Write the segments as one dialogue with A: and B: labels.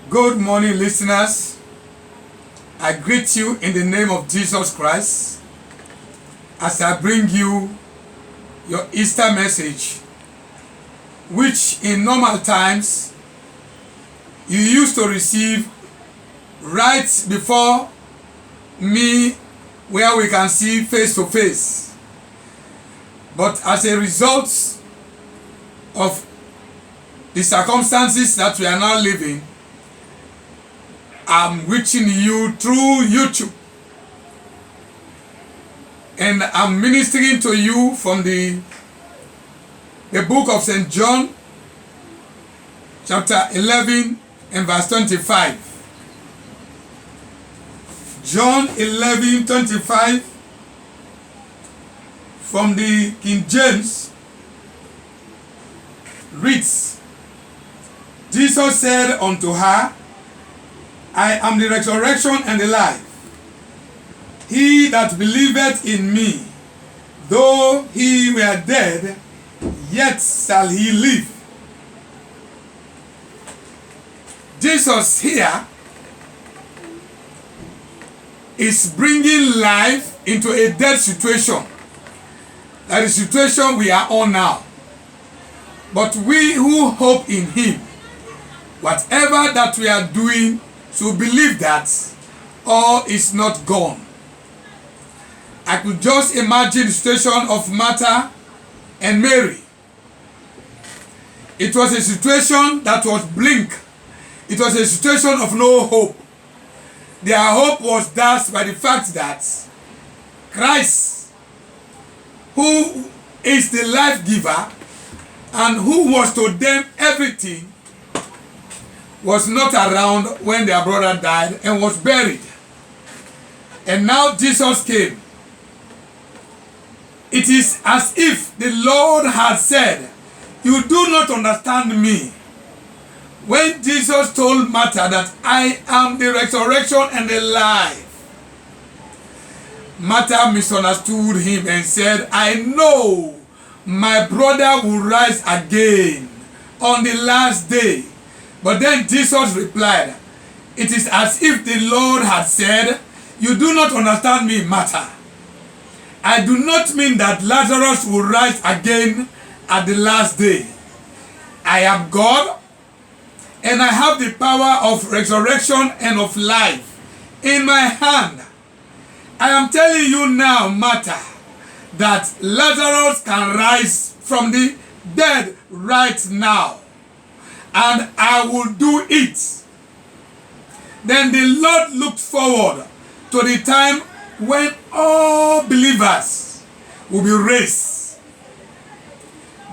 A: Good morning, listeners. I greet you in the name of Jesus Christ as I bring you your Easter message, which in normal times you used to receive right before me, where we can see face to face. But as a result of the circumstances that we are now living, I'm reaching you through YouTube, and I'm ministering to you from the book of St. John, chapter 11 and verse 25. John 11:25 from the King James reads, Jesus said unto her, I am the resurrection and the life. He that believeth in me, though he were dead, yet shall he live. Jesus here is bringing life into a dead situation. That is the situation we are on now. But we who hope in him, whatever that we are doing, to believe that all is not gone. I could just imagine the situation of Martha and Mary. It was a situation that was bleak. It was a situation of no hope. Their hope was dashed by the fact that Christ, who is the life giver and who was to them everything, was not around when their brother died and was buried. And now Jesus came. It is as if the Lord had said, you do not understand me. When Jesus told Martha that I am the resurrection and the life, Martha misunderstood him and said, I know my brother will rise again on the last day. But then Jesus replied, it is as if the Lord had said, you do not understand me, Martha. I do not mean that Lazarus will rise again at the last day. I am God, and I have the power of resurrection and of life in my hand. I am telling you now, Martha, that Lazarus can rise from the dead right now. And I will do it. Then the Lord looked forward to the time when all believers will be raised.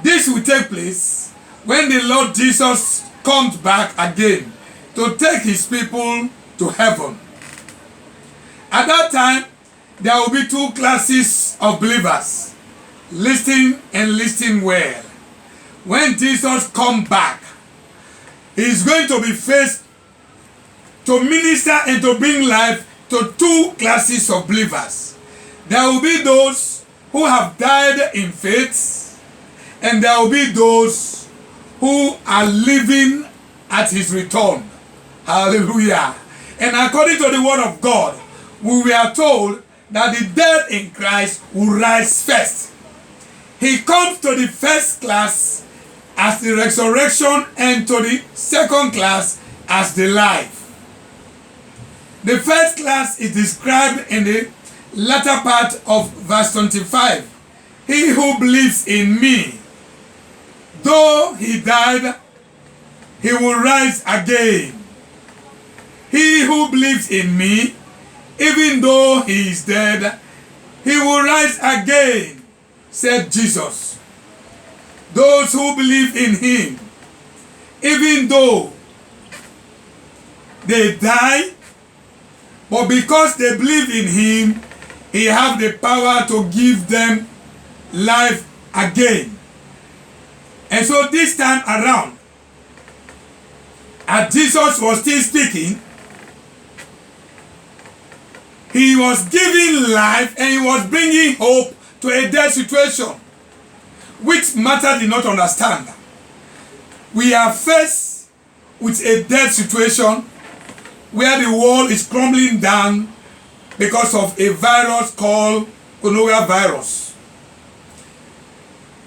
A: This will take place when the Lord Jesus comes back again to take his people to heaven. At that time, there will be two classes of believers. Listen and listen well. When Jesus comes back, he is going to be faced to minister and to bring life to two classes of believers. There will be those who have died in faith, and there will be those who are living at his return. Hallelujah. And according to the word of God, we are told that the dead in Christ will rise first. He comes to the first class as the resurrection and to the second class as the life. The first class is described in the latter part of verse 25. He who believes in me, though he died, he will rise again. He who believes in me, even though he is dead, he will rise again, said Jesus. Those who believe in him, even though they die, but because they believe in him, he has the power to give them life again. And so this time around, as Jesus was still speaking, he was giving life and he was bringing hope to a dead situation, which Martha did not understand. We are faced with a death situation where the world is crumbling down because of a virus called coronavirus.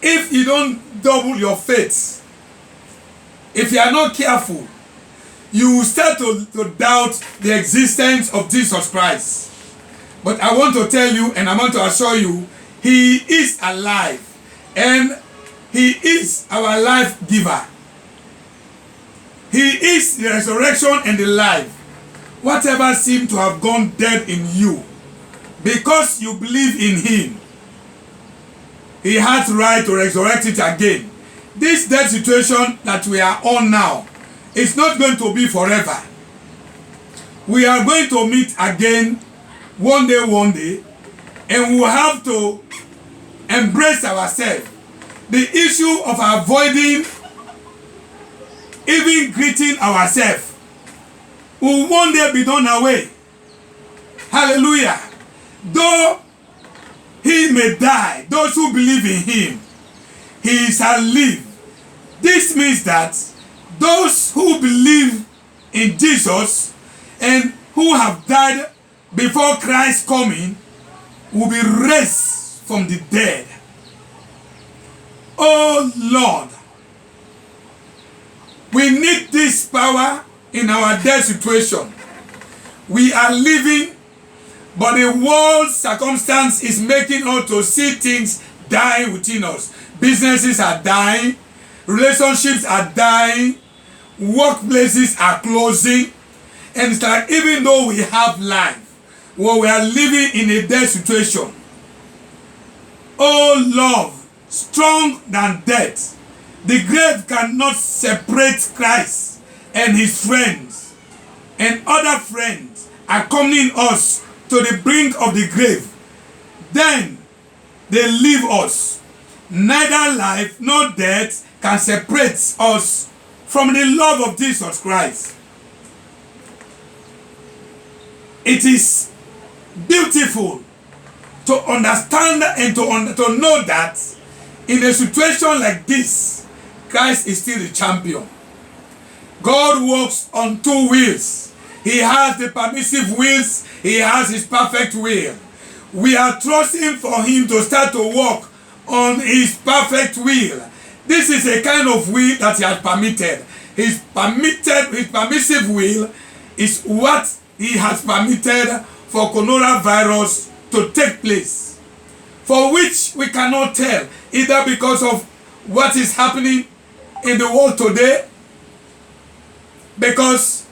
A: If you don't double your faith, if you are not careful, you will start to doubt the existence of Jesus Christ. But I want to tell you, and I want to assure you, he is alive, and he is our life giver. He is the resurrection and the life. Whatever seemed to have gone dead in you, because you believe in him, he has right to resurrect it again. This death situation that we are on now is not going to be forever. We are going to meet again one day, and we will have to embrace ourselves. The issue of avoiding even greeting ourselves will one day be done away. Hallelujah. Though he may die, those who believe in him, he shall live. This means that those who believe in Jesus and who have died before Christ's coming will be raised from the dead. Oh Lord, we need this power in our death situation. We are living, but the world circumstance is making us to see things die within us. Businesses are dying, relationships are dying, workplaces are closing, and it's like even though we have life, well, we are living in a death situation. Oh love, strong than death. The grave cannot separate Christ and his friends and other friends accompanying us to the brink of the grave. Then they leave us. Neither life nor death can separate us from the love of Jesus Christ. It is beautiful to understand and to know that in a situation like this, Christ is still the champion. God works on two wheels. He has the permissive wheels. He has his perfect will. We are trusting for him to start to walk on his perfect will. This is a kind of will that he has permitted. His permissive will is what he has permitted for coronavirus to take place, for which we cannot tell, either because of what is happening in the world today, because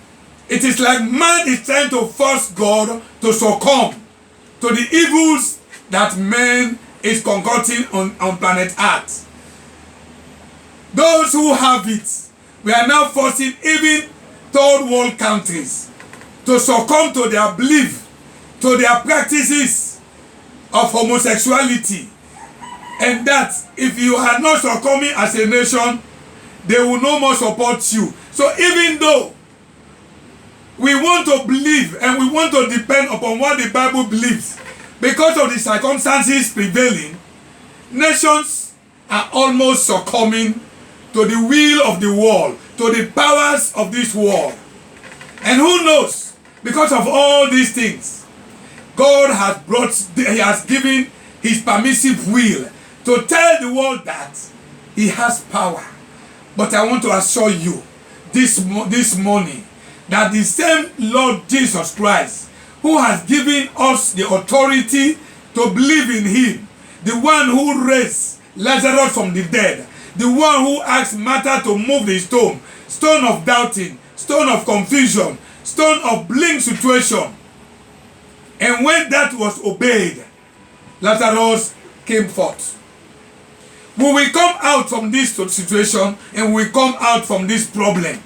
A: it is like man is trying to force God to succumb to the evils that man is concocting on planet Earth. Those who have it, we are now forcing even third world countries to succumb to their belief, to their practices of homosexuality, and that if you are not succumbing as a nation, they will no more support you. So even though we want to believe and we want to depend upon what the Bible believes, because of the circumstances prevailing, nations are almost succumbing to the will of the world, to the powers of this world. And who knows, because of all these things, God has given his permissive will to tell the world that he has power. But I want to assure you this morning that the same Lord Jesus Christ, who has given us the authority to believe in him, the one who raised Lazarus from the dead, the one who asked Martha to move the stone, stone of doubting, stone of confusion, stone of bleak situation. And when that was obeyed, Lazarus came forth. When we come out from this situation and we come out from this problem,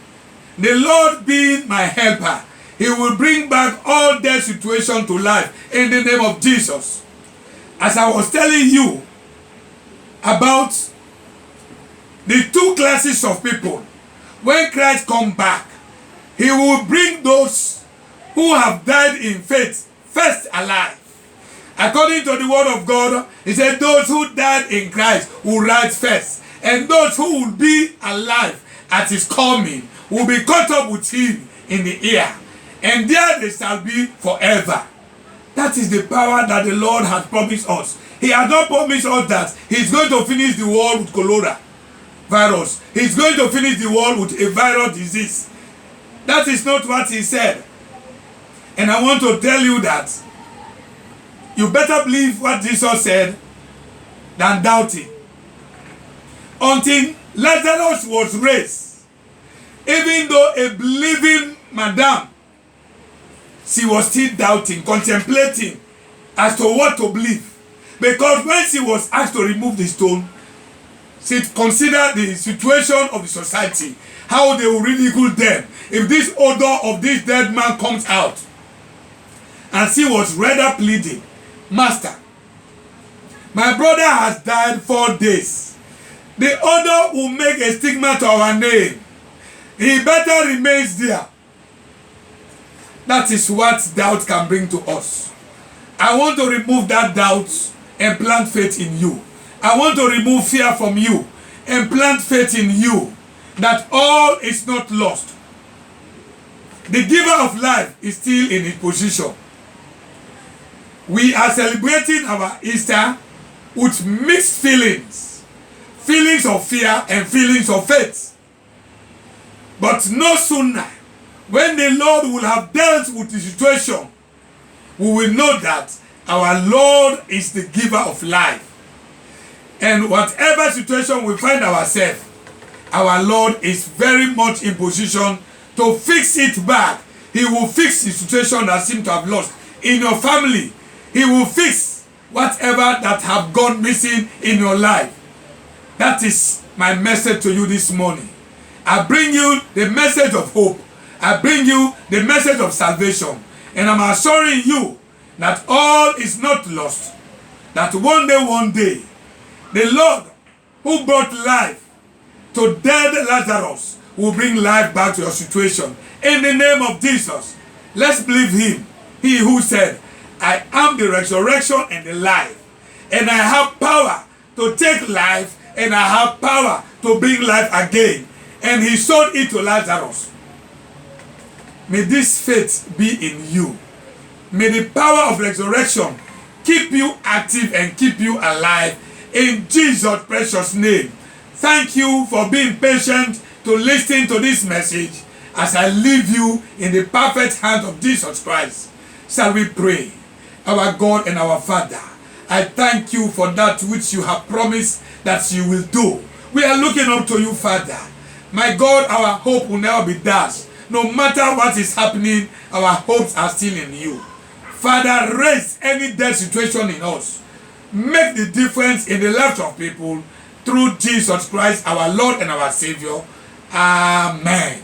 A: the Lord being my helper, he will bring back all their situation to life in the name of Jesus. As I was telling you about the two classes of people, when Christ comes back, he will bring those who have died in faith first alive. According to the word of God, he said those who died in Christ will rise first, and those who will be alive at his coming will be caught up with him in the air, and there they shall be forever. That is the power that the Lord has promised us. He has not promised us that he's going to finish the world with cholera virus. He's going to finish the world with a viral disease. That is not what he said. And I want to tell you that you better believe what Jesus said than doubt it. Until Lazarus was raised, even though a believing madam, she was still doubting, contemplating as to what to believe. Because when she was asked to remove the stone, she considered the situation of the society, how they will ridicule them if this odor of this dead man comes out. And she was rather pleading, Master, my brother has died 4 days. The odor will make a stigma to our name. He better remains there. That is what doubt can bring to us. I want to remove that doubt and plant faith in you. I want to remove fear from you and plant faith in you that all is not lost. The giver of life is still in his position. We are celebrating our Easter with mixed feelings. Feelings of fear and feelings of faith. But no sooner, when the Lord will have dealt with the situation, we will know that our Lord is the giver of life. And whatever situation we find ourselves, our Lord is very much in position to fix it back. He will fix the situation that seems to have lost in your family. He will fix whatever that have gone missing in your life. That is my message to you this morning. I bring you the message of hope. I bring you the message of salvation. And I'm assuring you that all is not lost. That one day, the Lord who brought life to dead Lazarus will bring life back to your situation. In the name of Jesus, let's believe him. He who said, I am the resurrection and the life. And I have power to take life, and I have power to bring life again. And he showed it to Lazarus. May this faith be in you. May the power of resurrection keep you active and keep you alive. In Jesus' precious name. Thank you for being patient to listen to this message as I leave you in the perfect hand of Jesus Christ. Shall we pray? Our God and our Father, I thank you for that which you have promised that you will do. We are looking up to you, Father. My God, our hope will never be dashed. No matter what is happening, our hopes are still in you. Father, raise any dead situation in us. Make the difference in the lives of people through Jesus Christ, our Lord and our Savior. Amen.